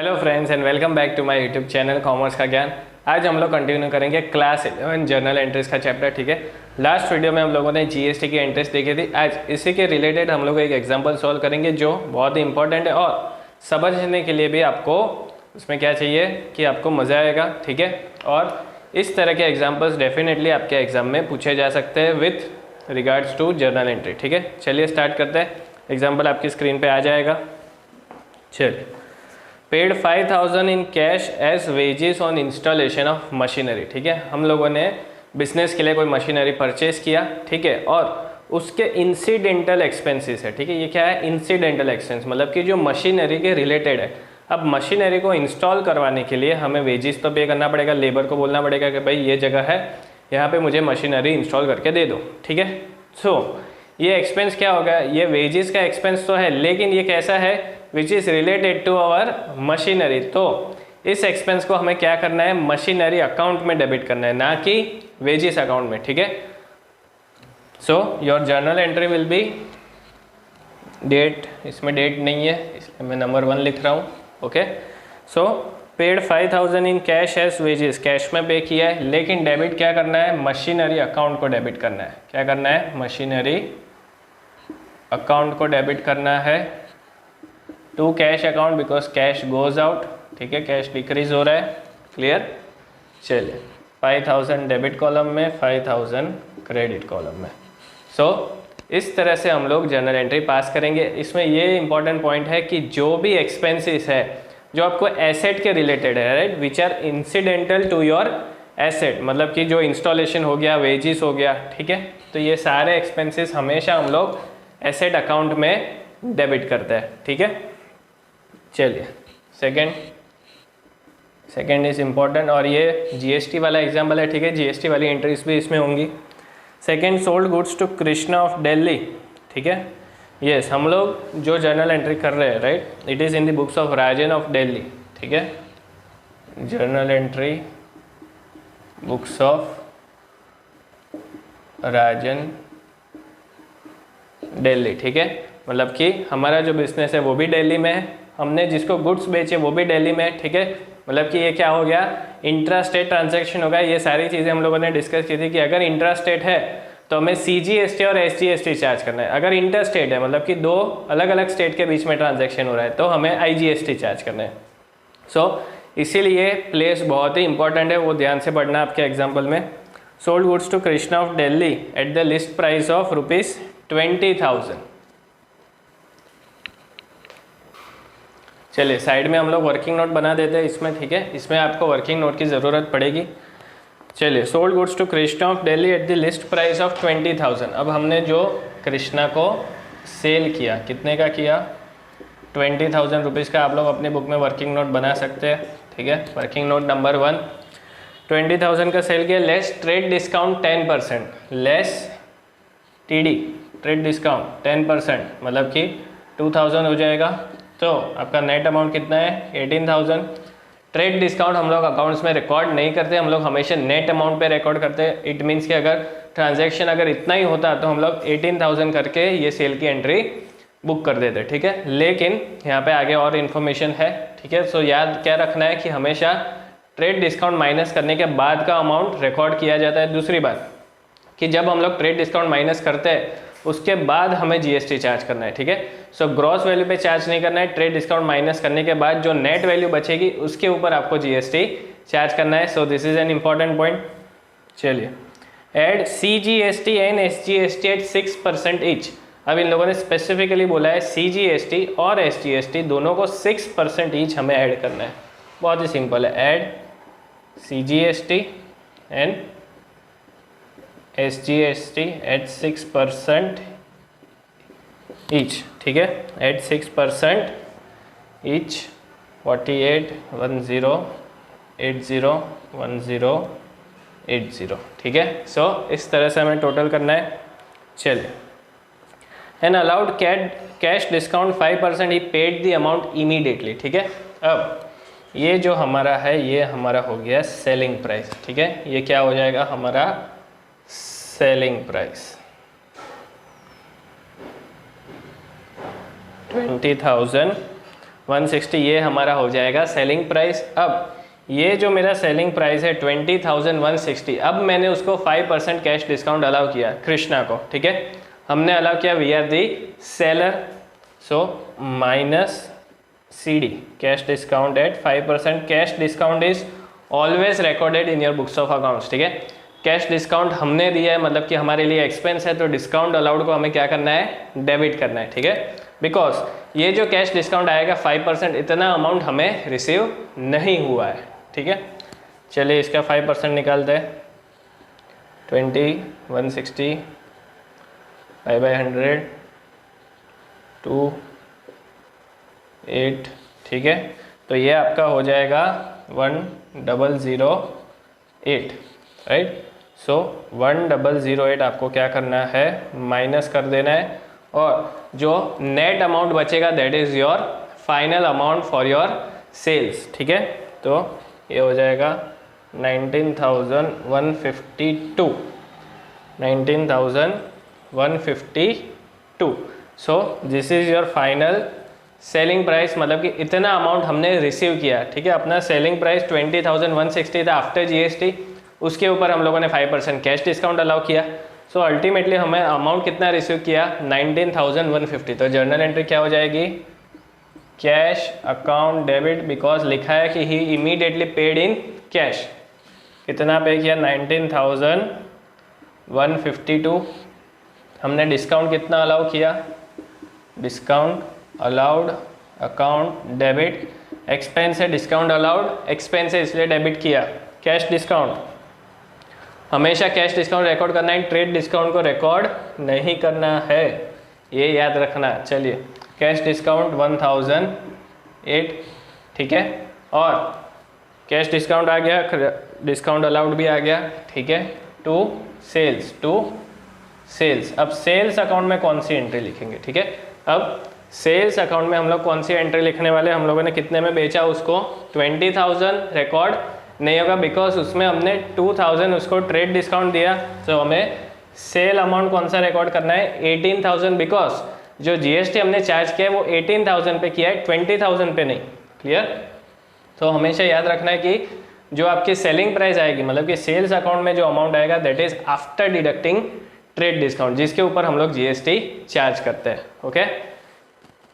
Hello friends and welcome back to my YouTube channel commerce का ज्ञान। आज हम लोग कंटिन्यू करेंगे क्लास 11 जर्नल एंट्रीज का चैप्टर। ठीक है, लास्ट वीडियो में हम लोगों ने जीएसटी की एंट्रीज देखी थी। आज इसी के रिलेटेड हम लोग एक एग्जांपल सॉल्व करेंगे जो बहुत ही इंपॉर्टेंट है और समझने के लिए भी आपको उसमें क्या चाहिए कि आपको मज़ा आएगा। ठीक है, और इस तरह के एग्जाम्पल्स डेफिनेटली आपके एग्जाम में पूछे जा सकते हैं with regards to journal entry. ठीक है, चलिए स्टार्ट करते हैं। एग्जाम्पल आपकी स्क्रीन पे आ जाएगा। चलिए, paid 5000 in cash as wages on installation of machinery. ठीक है, हम लोगों ने बिजनेस के लिए कोई मशीनरी परचेज किया। ठीक है, और उसके इंसिडेंटल एक्सपेंसेस है। ठीक है, ये क्या है? इंसिडेंटल एक्सपेंस मतलब कि जो मशीनरी के रिलेटेड है। अब मशीनरी को इंस्टॉल करवाने के लिए हमें वेजेस तो पे करना पड़ेगा, लेबर को बोलना पड़ेगा कि भाई ये जगह है, यहाँ पे मुझे मशीनरी इंस्टॉल करके दे दो। ठीक है, सो ये एक्सपेंस क्या होगा? ये वेजेस का एक्सपेंस तो है, लेकिन ये कैसा है? Which is related to our machinery. तो इस एक्सपेंस को हमें क्या करना है? मशीनरी अकाउंट में डेबिट करना है, ना कि वेजेस अकाउंट में। ठीक है, so your journal entry will be date, इसमें डेट नहीं है इसलिए मैं नंबर 1 लिख रहा हूँ। Okay, so paid 5000 in cash as wages, cash में पे किया है, लेकिन डेबिट क्या करना है? मशीनरी अकाउंट को डेबिट करना है। क्या करना है? मशीनरी अकाउंट को डेबिट करना है to cash account because cash goes out. ठीक है, कैश डिक्रीज हो रहा है। क्लियर? चलिए, 5000 डेबिट कॉलम में, 5000 क्रेडिट कॉलम में। सो इस तरह से हम लोग जर्नल एंट्री पास करेंगे। इसमें ये इंपॉर्टेंट पॉइंट है कि जो भी एक्सपेंसेस है जो आपको एसेट के रिलेटेड है, right, which are incidental to your asset, मतलब कि जो इंस्टॉलेशन हो गया, वेजेस हो गया। ठीक है, तो ये सारे एक्सपेंसेस हमेशा हम लोग एसेट अकाउंट में डेबिट करते हैं। ठीक है, चलिए सेकेंड इज इम्पॉर्टेंट और ये जीएसटी वाला एग्जाम्पल है। ठीक है, जीएसटी वाली एंट्रीज भी इसमें होंगी। Second, sold goods to Krishna of Delhi. ठीक है, यस, हम लोग जो जर्नल एंट्री कर रहे हैं, right, it is in the books of Rajan of Delhi. ठीक है, जर्नल एंट्री बुक्स ऑफ राजन दिल्ली। ठीक है, मतलब कि हमारा जो बिजनेस है वो भी दिल्ली में है, हमने जिसको गुड्स बेचे वो भी दिल्ली में है। ठीक है, मतलब कि ये क्या हो गया? इंट्रा स्टेट ट्रांजैक्शन होगा। ये सारी चीज़ें हम लोगों ने डिस्कस की थी कि अगर इंट्रा स्टेट है तो हमें सीजीएसटी और एसजीएसटी चार्ज करना है। अगर इंटर स्टेट है मतलब कि दो अलग अलग स्टेट के बीच में ट्रांजैक्शन हो रहा है तो हमें आईजीएसटी चार्ज करना है। सो इसीलिए प्लेस बहुत ही इंपॉर्टेंट है, वो ध्यान से पढ़ना आपके एग्जाम्पल में। Sold goods to Krishna of Delhi at the list price of ₹20,000। चलिए, साइड में हम लोग वर्किंग नोट बना देते हैं इसमें। ठीक है, इसमें आपको वर्किंग नोट की ज़रूरत पड़ेगी। चलिए, sold goods to Krishna of Delhi at the list price of 20,000। अब हमने जो कृष्णा को सेल किया, कितने का किया? 20,000 रुपीज़ का। आप लोग अपने बुक में वर्किंग नोट बना सकते हैं। ठीक है, वर्किंग नोट नंबर 1, 20,000 का सेल किया, less trade discount 10%, less TD trade discount 10%, मतलब कि 2,000 हो जाएगा। तो आपका नेट अमाउंट कितना है? 18,000। ट्रेड डिस्काउंट हम लोग अकाउंट्स में रिकॉर्ड नहीं करते, हम लोग हमेशा नेट अमाउंट पे रिकॉर्ड करते हैं। इट मीन्स कि अगर ट्रांजैक्शन अगर इतना ही होता तो हम लोग 18,000 करके ये सेल की एंट्री बुक कर देते। ठीक है, लेकिन यहाँ पे आगे और इन्फॉर्मेशन है। ठीक है, सो याद क्या रखना है कि हमेशा ट्रेड डिस्काउंट माइनस करने के बाद का अमाउंट रिकॉर्ड किया जाता है। दूसरी बात कि जब हम लोग ट्रेड डिस्काउंट माइनस करते हैं उसके बाद हमें जीएसटी चार्ज करना है। ठीक है, सो ग्रॉस वैल्यू पे चार्ज नहीं करना है, ट्रेड डिस्काउंट माइनस करने के बाद जो नेट वैल्यू बचेगी उसके ऊपर आपको जीएसटी चार्ज करना है। So this is an important point. चलिए, add CGST and SGST at 6% each. अब इन लोगों ने स्पेसिफिकली बोला है सीजीएसटी और एसजीएसटी दोनों को 6% ईच हमें ऐड करना है। बहुत ही सिंपल है, add CGST and SGST at 6% each। ठीक है, at 6% each, 48, 10, 80, 10, 80। ठीक है, सो इस तरह से हमें टोटल करना है। चलिए, an allowed cash discount 5%, he paid the amount immediately. ठीक है, अब ये जो हमारा है ये हमारा हो गया सेलिंग प्राइस। ठीक है, ये क्या हो जाएगा? हमारा सेलिंग प्राइस 20,000 160 ये हमारा हो जाएगा सेलिंग प्राइस। अब ये जो मेरा सेलिंग प्राइस है 20,160, अब मैंने उसको 5% कैश डिस्काउंट अलाउ किया कृष्णा को, ठीक है, हमने अलाउ किया, we are the seller, so minus CD cash discount at 5%। Cash discount is always recorded in your books of accounts, ठीक है। कैश डिस्काउंट हमने दिया है, मतलब कि हमारे लिए एक्सपेंस है, तो डिस्काउंट अलाउड को हमें क्या करना है, डेबिट करना है, ठीक है। बिकॉज ये जो कैश डिस्काउंट आएगा 5%, इतना अमाउंट हमें रिसीव नहीं हुआ है, ठीक है। चलिए इसका 5% निकालते हैं, 20,160 5/100 2 8, ठीक है। तो ये आपका हो जाएगा 1008, राइट। सो 1008 आपको क्या करना है, माइनस कर देना है, और जो नेट अमाउंट बचेगा that is your final amount for your sales, ठीक है। तो ये हो जाएगा 19,152, 19,152। So this is your final selling price, मतलब कि इतना अमाउंट हमने रिसीव किया, ठीक है। अपना सेलिंग प्राइस 20,160 था आफ्टर GST, उसके ऊपर हम लोगों ने 5% कैश डिस्काउंट अलाउ किया। सो अल्टीमेटली हमें अमाउंट कितना रिसीव किया, 19,150। तो जर्नल एंट्री क्या हो जाएगी, कैश अकाउंट डेबिट, बिकॉज लिखा है कि ही इमीडिएटली पेड इन कैश। कितना पे किया, 19,152। हमने डिस्काउंट कितना अलाउ किया, discount allowed account debit, expense है डिस्काउंट अलाउड, एक्सपेंस है इसलिए डेबिट किया। कैश डिस्काउंट, हमेशा कैश डिस्काउंट रिकॉर्ड करना है, ट्रेड डिस्काउंट को रिकॉर्ड नहीं करना है, ये याद रखना। चलिए कैश डिस्काउंट 1008, ठीक है, और कैश डिस्काउंट आ गया, डिस्काउंट अलाउड भी आ गया, ठीक है, टू सेल्स। अब सेल्स अकाउंट में कौन सी एंट्री लिखेंगे, ठीक है। अब सेल्स अकाउंट में हम लोग कौन सी एंट्री लिखने वाले, हम लोगों ने कितने में बेचा उसको, 20,000 रिकॉर्ड नहीं होगा, बिकॉज उसमें हमने 2,000 उसको ट्रेड डिस्काउंट दिया। तो हमें सेल अमाउंट कौन सा रिकॉर्ड करना है, 18,000, बिकॉज जो GST हमने चार्ज किया है वो 18,000 पे किया है, 20,000 पे नहीं। क्लियर। तो हमेशा याद रखना है कि जो आपकी सेलिंग प्राइस आएगी, मतलब कि सेल्स अकाउंट में जो अमाउंट आएगा that is after deducting trade discount, जिसके ऊपर हम लोग GST चार्ज करते हैं। ओके,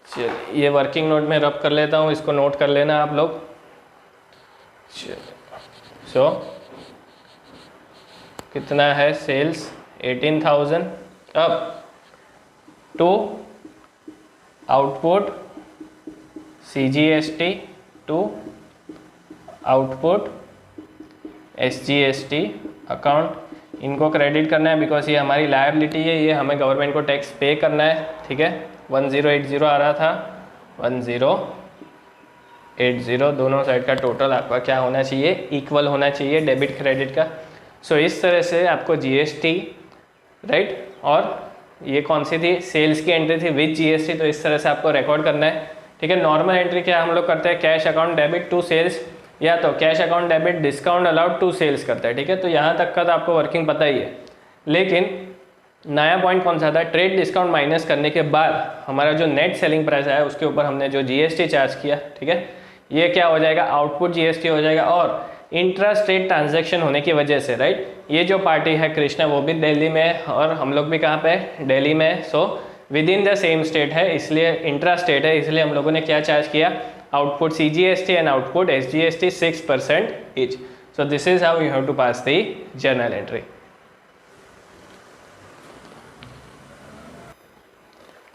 चलिए ये वर्किंग नोट में रब कर लेता हूँ, इसको नोट कर लेना आप लोग। सो कितना है सेल्स, 18,000। अब to output CGST to output SGST account, इनको क्रेडिट करना है बिकॉज ये हमारी लायबिलिटी है, ये हमें गवर्नमेंट को टैक्स पे करना है। ठीक है, 1080 आ रहा था, 1080, दोनों साइड का टोटल आपका क्या होना चाहिए, इक्वल होना चाहिए डेबिट क्रेडिट का। सो इस तरह से आपको GST, राइट, और ये कौन सी थी, सेल्स की एंट्री थी विद GST, तो इस तरह से आपको रिकॉर्ड करना है। ठीक है, नॉर्मल एंट्री क्या हम लोग करते हैं, cash account debit to sales, या तो cash account debit discount allowed to sales करते हैं। ठीक है, तो यहाँ तक का तो आपको वर्किंग पता ही है, लेकिन नया पॉइंट कौन सा था, ट्रेड डिस्काउंट माइनस करने के बाद हमारा जो नेट सेलिंग प्राइस आया उसके ऊपर हमने जो GST चार्ज किया। ठीक है, ये क्या हो जाएगा, आउटपुट GST हो जाएगा। और इंट्रा स्टेट ट्रांजैक्शन होने की वजह से, राइट, ये जो पार्टी है कृष्णा वो भी दिल्ली में है और हम लोग भी कहाँ पे, दिल्ली में है। So with in the same state है, इसलिए इंट्रा स्टेट है, इसलिए हम लोगों ने क्या चार्ज किया, output CGST and output SGST 6% each. So this is how you have to pass the journal entry.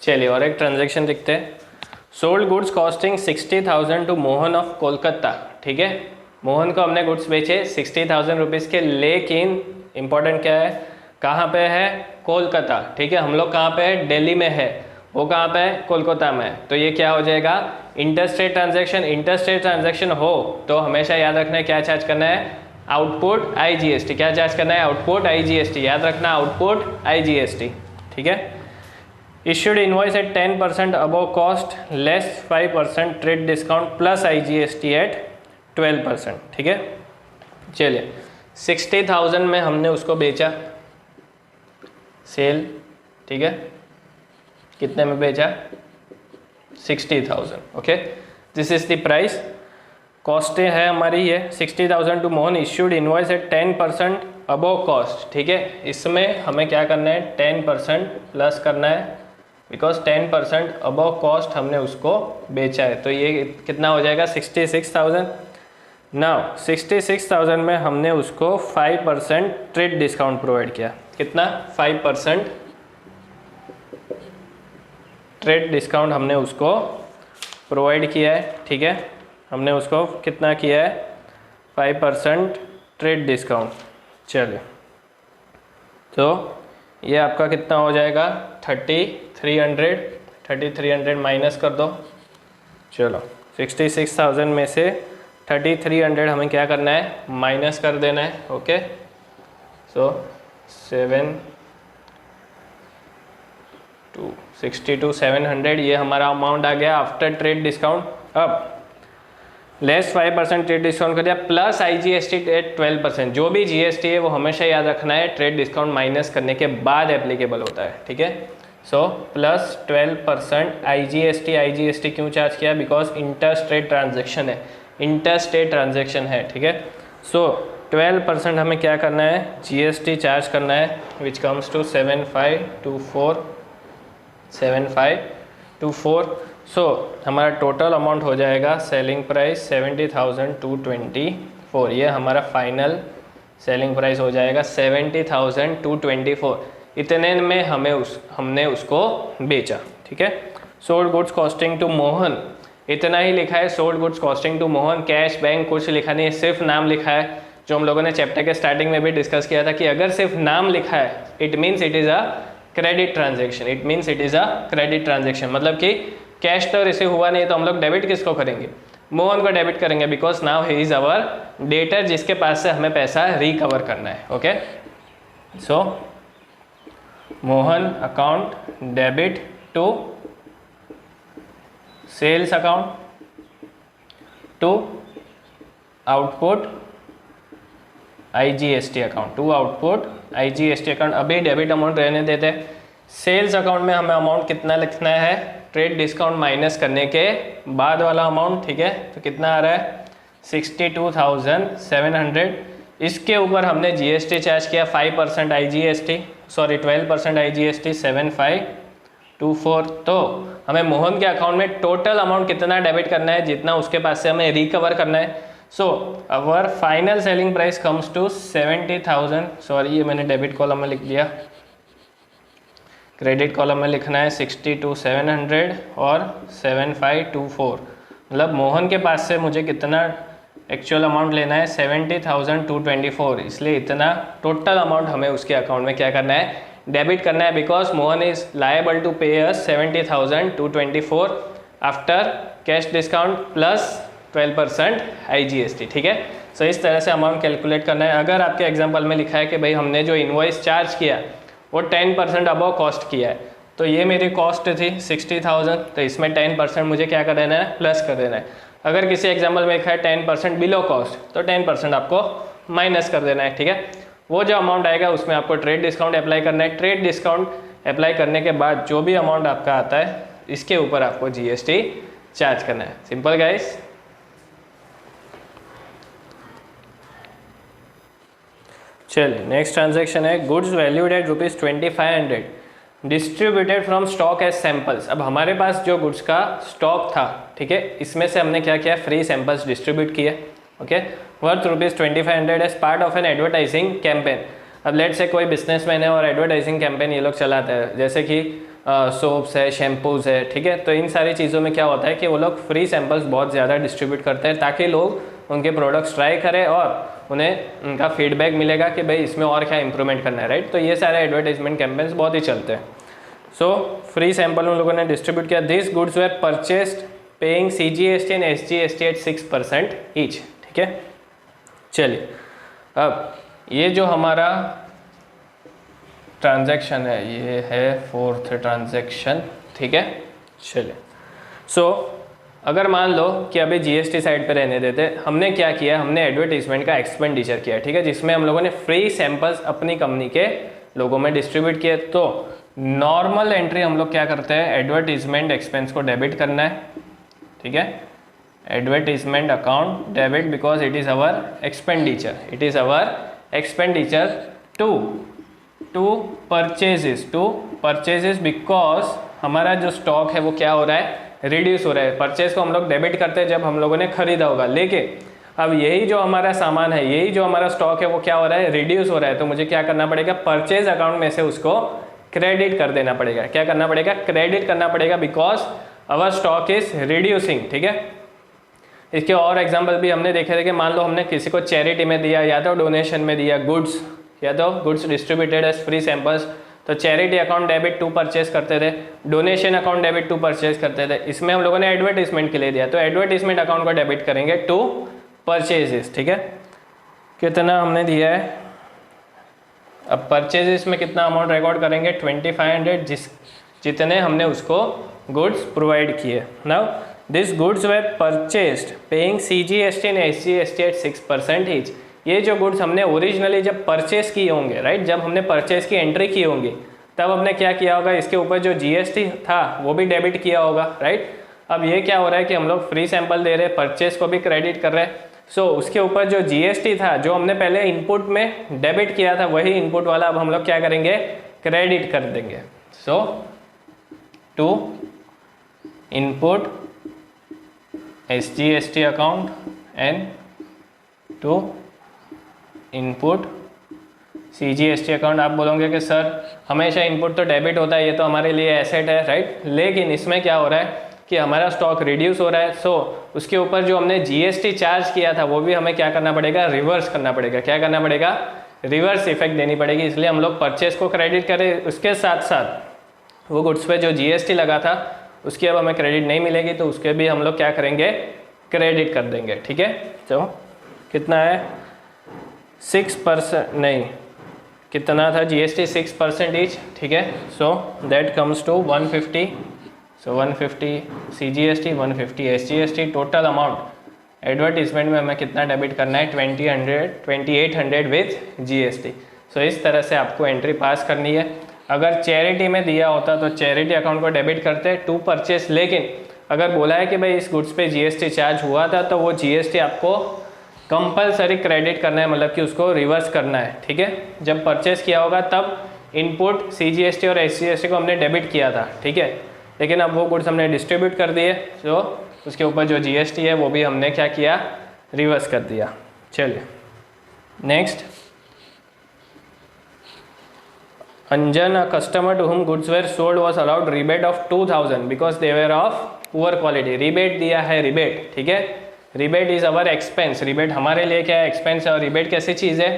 चलिए और एक ट्रांजेक्शन देखते हैं। Sold goods costing 60,000 to Mohan of Kolkata. ठीक है, मोहन को हमने गुड्स बेचे 60,000 रुपीज़ के, लेकिन इंपॉर्टेंट क्या है, कहाँ पे है, कोलकाता। ठीक है, हम लोग कहाँ पे है, दिल्ली में है, वो कहाँ पे है, कोलकाता में है। तो ये क्या हो जाएगा, इंटरस्टेट ट्रांजैक्शन। इंटरस्टेट ट्रांजैक्शन हो तो हमेशा याद रखना है क्या चार्ज करना है, आउटपुट IGST। क्या चार्ज करना है, आउटपुट IGST, याद रखना आउटपुट IGST। ठीक है, issued invoice at 10% above cost less 5% trade discount plus IGST at 12%। ठीक है, चलिए 60,000 में हमने उसको बेचा, सेल। ठीक है, कितने में बेचा, 60,000। Okay, this is the price. Cost है हमारी ये 60,000 to Mohan, issued invoice at 10% above cost. ठीक है, इसमें हमें क्या करना है, 10% प्लस करना है, बिकॉज 10% अबव कॉस्ट हमने उसको बेचा है। तो ये कितना हो जाएगा, 66,000। नाउ 66,000 में हमने उसको 5% ट्रेड डिस्काउंट प्रोवाइड किया। कितना, 5% ट्रेड डिस्काउंट हमने उसको प्रोवाइड किया है। ठीक है, हमने उसको कितना किया है, 5% ट्रेड डिस्काउंट। चलिए, तो ये आपका कितना हो जाएगा, 3300 माइनस कर दो। चलो, 66,000 में से 3300 हमें क्या करना है, माइनस कर देना है। ओके, सो 700 ये हमारा अमाउंट आ गया आफ्टर ट्रेड डिस्काउंट। अब लेस 5% ट्रेड डिस्काउंट कर दिया, प्लस IGST एट 12%। जो भी GST है वो हमेशा याद रखना है ट्रेड डिस्काउंट माइनस करने के बाद एप्लीकेबल होता है। ठीक है, सो प्लस 12% IGST क्यों चार्ज किया, बिकॉज इंटर स्टेट ट्रांजेक्शन है, इंटर स्टेट ट्रांजेक्शन है। ठीक है, सो 12% हमें क्या करना है, GST चार्ज करना है, विच कम्स टू 7524। सो हमारा टोटल अमाउंट हो जाएगा सेलिंग प्राइस 70,224। ये हमारा फाइनल सेलिंग प्राइस हो जाएगा 70,224। इतने में हमने उसको बेचा। ठीक है, sold goods costing to Mohan, इतना ही लिखा है, sold goods costing to Mohan. Cash bank कुछ लिखा नहीं है, सिर्फ नाम लिखा है, जो हम लोगों ने चैप्टर के स्टार्टिंग में भी डिस्कस किया था कि अगर सिर्फ नाम लिखा है it means it is a credit transaction, it means it is a credit transaction. मतलब कि कैश तो रिसीव हुआ नहीं, तो हम लोग डेबिट किसको करेंगे, मोहन को डेबिट करेंगे, because now he is our debtor, जिसके पास से हमें पैसा रिकवर करना है। Okay, so Mohan account debit to sales account to output IGST account, to output IGST account. अभी डेबिट अमाउंट रहने देते हैं। सेल्स अकाउंट में हमें अमाउंट कितना लिखना है, ट्रेड डिस्काउंट माइनस करने के बाद वाला अमाउंट। ठीक है, तो कितना आ रहा है, 62,700। इसके ऊपर हमने GST चार्ज किया 5% IGST, सॉरी 12% IGST 7524। तो हमें मोहन के अकाउंट में टोटल अमाउंट कितना डेबिट करना है, जितना उसके पास से हमें रिकवर करना है। So our final selling price comes to 70,000, sorry ये मैंने डेबिट कॉलम में लिख दिया, क्रेडिट कॉलम में लिखना है 62,700 और 7524। मतलब मोहन के पास से मुझे कितना एक्चुअल अमाउंट लेना है, 70,224, इसलिए इतना टोटल अमाउंट हमें उसके अकाउंट में क्या करना है, डेबिट करना है, because Mohan is liable to pay us 70,224 after cash discount plus 12% IGST। ठीक है, सो इस तरह से अमाउंट कैलकुलेट करना है। अगर आपके एग्जाम्पल में लिखा है कि भाई हमने जो इनवॉइस चार्ज किया वो 10% अबव कॉस्ट किया है, तो ये मेरी कॉस्ट थी 60,000, तो इसमें 10% मुझे क्या कर देना है, प्लस कर देना है। अगर किसी एग्जाम्पल में लिखा है 10% बिलो कॉस्ट, तो 10% आपको माइनस कर देना है। ठीक है, वो जो अमाउंट आएगा उसमें आपको ट्रेड डिस्काउंट अप्लाई करना है। ट्रेड डिस्काउंट अप्लाई करने के बाद जो भी अमाउंट आपका आता है इसके ऊपर आपको GST चार्ज करना है। Simple guys. चलिए, नेक्स्ट ट्रांजैक्शन है goods valued at ₹2500 distributed from stock as samples. अब हमारे पास जो गुड्स का स्टॉक था, ठीक है, इसमें से हमने क्या किया, फ्री सैंपल्स डिस्ट्रीब्यूट किए। Okay, worth ₹2500 as part of an advertising campaign. अब लेट से कोई बिजनेसमैन है और एडवर्टाइजिंग कैंपेन ये लोग चलाते हैं, जैसे कि सोप्स है, शैम्पूज़ है। ठीक है, तो इन सारी चीज़ों में क्या होता है कि वो लोग फ्री सैंपल्स बहुत ज़्यादा डिस्ट्रीब्यूट करते हैं, ताकि लोग उनके प्रोडक्ट्स ट्राई करें और उन्हें उनका फीडबैक मिलेगा कि भाई इसमें और क्या इंप्रूवमेंट करना है, राइट। तो ये सारे एडवर्टाइजमेंट कैंपेन्स बहुत ही चलते हैं। सो फ्री सैंपल उन लोगों ने डिस्ट्रीब्यूट किया। This goods were purchased paying CGST and SGST at 6% each. ठीक है, चलिए, अब ये जो हमारा ट्रांजैक्शन है ये है 4th ट्रांजैक्शन। ठीक है, चलिए, सो अगर मान लो कि अभी GST साइड पे रहने देते, हमने क्या किया, हमने एडवर्टीजमेंट का एक्सपेंडिचर किया। ठीक है, जिसमें हम लोगों ने फ्री सैंपल्स अपनी कंपनी के लोगों में डिस्ट्रीब्यूट किए। तो नॉर्मल एंट्री हम लोग क्या करते हैं, एडवर्टीजमेंट एक्सपेंस को डेबिट करना है। ठीक है, advertisement account debit because it is our expenditure, it is our expenditure to purchases because हमारा जो स्टॉक है वो क्या हो रहा है, रिड्यूस हो रहा है। परचेज को हम लोग डेबिट करते हैं जब हम लोगों ने खरीदा होगा, लेकिन अब यही जो हमारा सामान है, यही जो हमारा स्टॉक है वो क्या हो रहा है, रिड्यूस हो रहा है। तो मुझे क्या करना पड़ेगा, परचेज अकाउंट में से उसको क्रेडिट कर देना पड़ेगा। क्या करना पड़ेगा, क्रेडिट करना पड़ेगा because our stock is reducing. ठीक है, इसके और एग्जाम्पल भी हमने देखे थे कि मान लो हमने किसी को चैरिटी में दिया या तो डोनेशन में दिया गुड्स, या तो goods distributed as free samples, तो charity account debit to purchase करते थे, donation account debit to purchase करते थे। इसमें हम लोगों ने एडवर्टीजमेंट के लिए दिया तो एडवर्टीजमेंट अकाउंट को डेबिट करेंगे टू परचेजेस। ठीक है, कितना हमने दिया है, अब परचेजेस में कितना अमाउंट रिकॉर्ड करेंगे, 2500, जितने हमने उसको गुड्स प्रोवाइड किए। Now this goods were purchased paying CGST and SGST at 6% each. ये जो गुड्स हमने ओरिजिनली जब परचेज किए होंगे, राइट, जब हमने परचेज की एंट्री की होंगी तब हमने क्या किया होगा, इसके ऊपर जो GST था वो भी डेबिट किया होगा, राइट। अब ये क्या हो रहा है कि हम लोग फ्री सैंपल दे रहे हैं, परचेज को भी क्रेडिट कर रहे हैं, सो उसके ऊपर जो GST था जो हमने पहले इनपुट में डेबिट किया था वही इनपुट वाला अब हम लोग क्या करेंगे, क्रेडिट कर देंगे। So to input SGST account and to input CGST account. आप बोलोगे कि सर हमेशा इनपुट तो डेबिट होता है, ये तो हमारे लिए एसेट है, राइट, लेकिन इसमें क्या हो रहा है कि हमारा स्टॉक रिड्यूस हो रहा है, सो उसके ऊपर जो हमने GST चार्ज किया था वो भी हमें क्या करना पड़ेगा, रिवर्स करना पड़ेगा। क्या करना पड़ेगा, रिवर्स इफेक्ट देनी पड़ेगी, इसलिए हम लोग परचेज को क्रेडिट करें, उसके साथ साथ वो गुड्स पे जो GST लगा था उसकी अब हमें क्रेडिट नहीं मिलेगी, तो उसके भी हम लोग क्या करेंगे, क्रेडिट कर देंगे। ठीक है, तो कितना है, 6%, नहीं कितना था GST, 6% ईच। ठीक है, so that comes to 150, so 150 CGST, 150 SGST, total amount advertisement में हमें कितना डेबिट करना है, 2800 विथ GST। सो इस तरह से आपको एंट्री पास करनी है। अगर चैरिटी में दिया होता तो चैरिटी अकाउंट को डेबिट करते टू परचेस, लेकिन अगर बोला है कि भाई इस गुड्स पे GST चार्ज हुआ था तो वो GST आपको कंपलसरी क्रेडिट करना है, मतलब कि उसको रिवर्स करना है। ठीक है, जब परचेस किया होगा तब इनपुट CGST और SGST को हमने डेबिट किया था, ठीक है, लेकिन अब वो गुड्स हमने डिस्ट्रीब्यूट कर दिए, तो उसके ऊपर जो GST है वो भी हमने क्या किया, रिवर्स कर दिया। चलिए next, Anjan, a customer to whom goods were sold was allowed rebate of 2000 because they were of poor quality। rebate दिया है, rebate, ठीक है, rebate is our expense, rebate हमारे लिए क्या है, expense है। और rebate कैसी चीज़ है,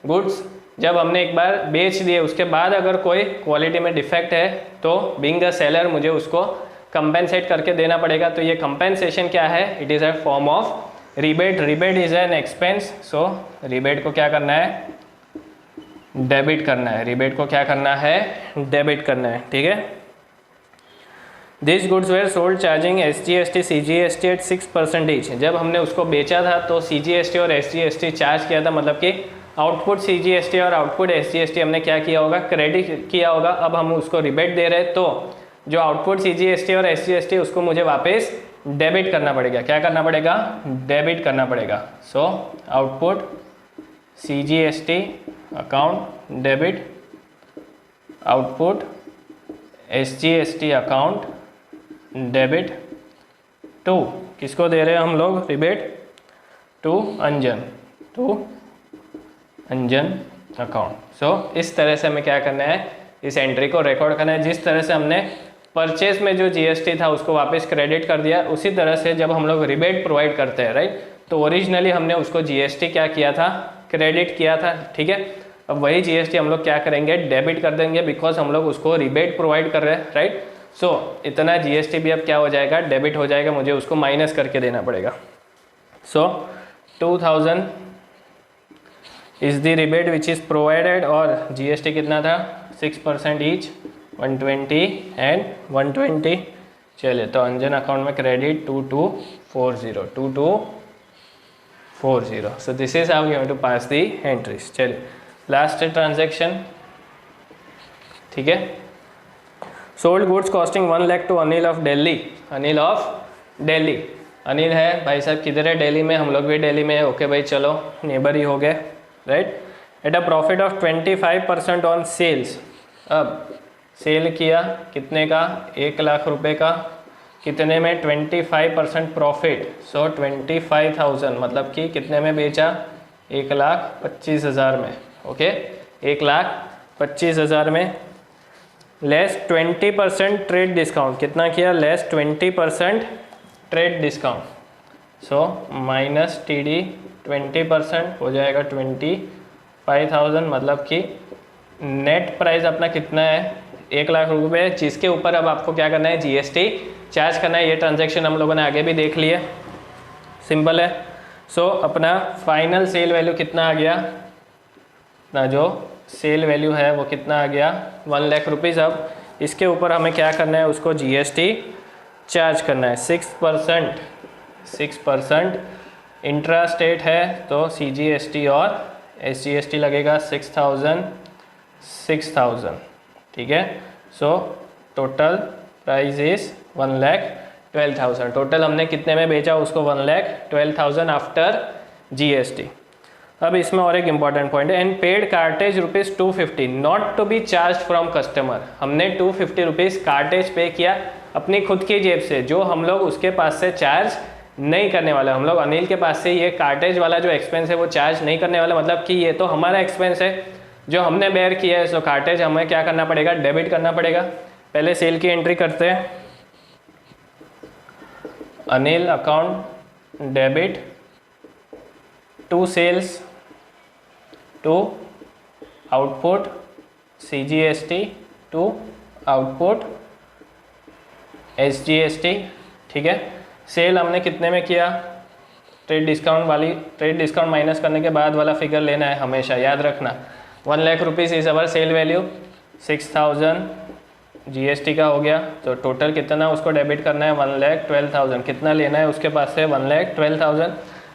goods जब हमने एक बार बेच दिए उसके बाद अगर कोई क्वालिटी में डिफेक्ट है तो being a seller मुझे उसको कंपेंसेट करके देना पड़ेगा। तो ये कंपेंसेशन क्या है, it is a form of rebate। rebate is an expense, so rebate को क्या करना है, डेबिट करना है। रिबेट को क्या करना है, डेबिट करना है। ठीक है, this goods were sold charging SGST CGST at 6% each. जब हमने उसको बेचा था तो CGST और SGST चार्ज किया था, मतलब कि आउटपुट CGST और आउटपुट SGST हमने क्या किया होगा, क्रेडिट किया होगा। अब हम उसको रिबेट दे रहे हैं तो जो आउटपुट CGST और SGST उसको मुझे वापस डेबिट करना पड़ेगा। क्या करना पड़ेगा, डेबिट करना पड़ेगा। So output CGST account debit, output SGST account debit to, किसको दे रहे हैं हम लोग rebate, to Anjan, to Anjan account. So इस तरह से हमें क्या करना है, इस एंट्री को रिकॉर्ड करना है। जिस तरह से हमने परचेज में जो GST था उसको वापस क्रेडिट कर दिया, उसी तरह से जब हम लोग रिबेट प्रोवाइड करते हैं, राइट, तो ओरिजिनली हमने उसको GST क्या किया था, क्रेडिट किया था। ठीक है, अब वही GST हम लोग क्या करेंगे, डेबिट कर देंगे, बिकॉज हम लोग उसको रिबेट प्रोवाइड कर रहे हैं, राइट। सो इतना GST भी अब क्या हो जाएगा, डेबिट हो जाएगा, मुझे उसको माइनस करके देना पड़ेगा। सो 2000 is the rebate which is provided, और GST कितना था, 6% ईच, 120 एंड 120। चलिए, तो अंजन अकाउंट में credit 2240, 2240। So this is how you have to pass the entries. चलिए लास्ट ट्रांजेक्शन, ठीक है, sold goods costing 1 lakh to Anil of Delhi, Anil of Delhi. Anil है भाई साहब किधर है, दिल्ली में, हम लोग भी दिल्ली में है। ओके भाई चलो नेबर ही हो गए, right. At a profit of 25% on sales. अब सेल किया कितने का, 1 लाख रुपए का, कितने में, 25% प्रॉफिट, सो 25,000, मतलब कि कितने में बेचा, 1,25,000 में। ओके 1,25,000 में, लेस 20% ट्रेड डिस्काउंट, कितना किया, less 20% trade discount, so minus TD 20% हो जाएगा 25,000, मतलब कि नेट प्राइस अपना कितना है, 1 लाख रुपए, जिसके ऊपर अब आपको क्या करना है, GST चार्ज करना है। ये ट्रांजैक्शन हम लोगों ने आगे भी देख लिया, सिंपल है। सो अपना फाइनल सेल वैल्यू कितना आ गया, ना जो सेल वैल्यू है वो कितना आ गया, 1 लाख रुपीज़। अब इसके ऊपर हमें क्या करना है, उसको GST चार्ज करना है 6%। इंट्रा स्टेट है तो CGST और SGST लगेगा 6,000, ठीक है। So total price is 1,12,000। Total हमने कितने में बेचा उसको, 1,12,000 आफ्टर GST। अब इसमें और एक इम्पॉर्टेंट पॉइंट है, and paid cartage ₹250 not to be charge from customer. हमने 250 रुपीज़ कार्टेज पे किया अपनी खुद की जेब से, जो हम लोग उसके पास से चार्ज नहीं करने वाले। हम लोग अनिल के पास से ये कार्टेज वाला जो एक्सपेंस है वो चार्ज नहीं करने वाला, मतलब कि ये तो हमारा एक्सपेंस है जो हमने बेयर किया है। सो कार्टेज हमें क्या करना पड़ेगा, डेबिट करना पड़ेगा। पहले सेल की एंट्री करते हैं, Anil account debit to sales to output, CGST to output, SGST, ठीक है। सेल हमने कितने में किया, ट्रेड डिस्काउंट माइनस करने के बाद वाला फिगर लेना है हमेशा, याद रखना। 1 lakh rupees is our sale value, 6,000 GST का हो गया, तो टोटल कितना उसको डेबिट करना है, 1,12,000। कितना लेना है उसके पास से, 1,12,000।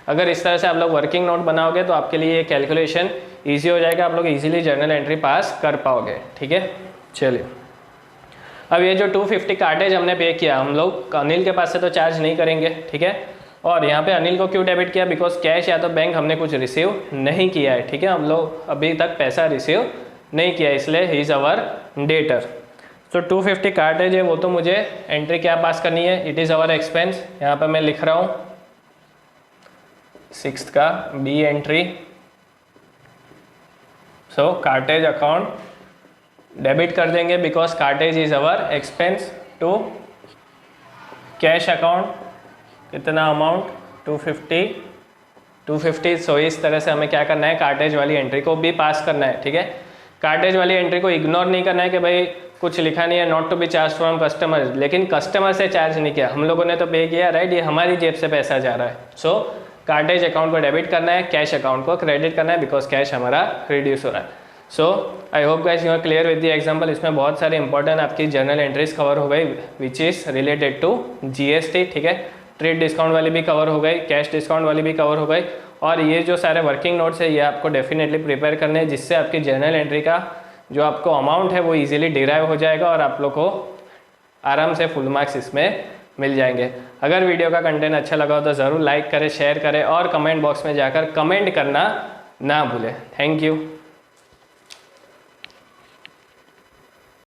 अगर इस तरह से आप लोग वर्किंग नोट बनाओगे तो आपके लिए ये कैलकुलेशन ईजी हो जाएगा, आप लोग इजीली जर्नल एंट्री पास कर पाओगे, ठीक है। चलिए अब ये जो 250 कार्टेज हमने पे किया, हम लोग अनिल के पास से तो चार्ज नहीं करेंगे, ठीक है। और यहाँ पे अनिल को क्यों डेबिट किया, बिकॉज कैश या तो बैंक हमने कुछ रिसीव नहीं किया है, ठीक है। हम लोग अभी तक पैसा रिसीव नहीं किया, इसलिए ही इज़ अवर डेटर। तो 250 कार्टेज है वो तो मुझे एंट्री क्या पास करनी है, इट इज़ अवर एक्सपेंस। यहाँ पर मैं लिख रहा हूँ 6th का B entry. So cartage account debit कर देंगे because cartage is our expense, to cash account कितना अमाउंट, 250। सो इस तरह से हमें क्या करना है, कार्टेज वाली एंट्री को भी पास करना है, ठीक है। कार्टेज वाली एंट्री को इग्नोर नहीं करना है कि भाई कुछ लिखा नहीं है, not to be charge from customer, लेकिन कस्टमर से चार्ज नहीं किया, हम लोगों ने तो पे किया, राइट। ये हमारी जेब से पैसा जा रहा है। सो कार्टेज अकाउंट को डेबिट करना है, कैश अकाउंट को क्रेडिट करना है, बिकॉज कैश हमारा रिड्यूस हो रहा है। So I hope guys you are clear with the example. इसमें बहुत सारे इंपॉर्टेंट आपकी जर्नल एंट्रीज कवर हो गई which is related to GST, ठीक है। ट्रेड डिस्काउंट वाली भी कवर हो गई, कैश डिस्काउंट वाली भी कवर हो गई, और ये जो सारे वर्किंग नोट्स है ये आपको डेफिनेटली प्रिपेयर करने हैं, जिससे आपकी जर्नल एंट्री का जो आपको अमाउंट है वो ईजिली डिराइव हो जाएगा और आप लोग को आराम से फुल मार्क्स इसमें मिल जाएंगे। अगर वीडियो का कंटेंट अच्छा लगा हो तो ज़रूर लाइक करें, शेयर करें और कमेंट बॉक्स में जाकर कमेंट करना ना भूलें। Thank you.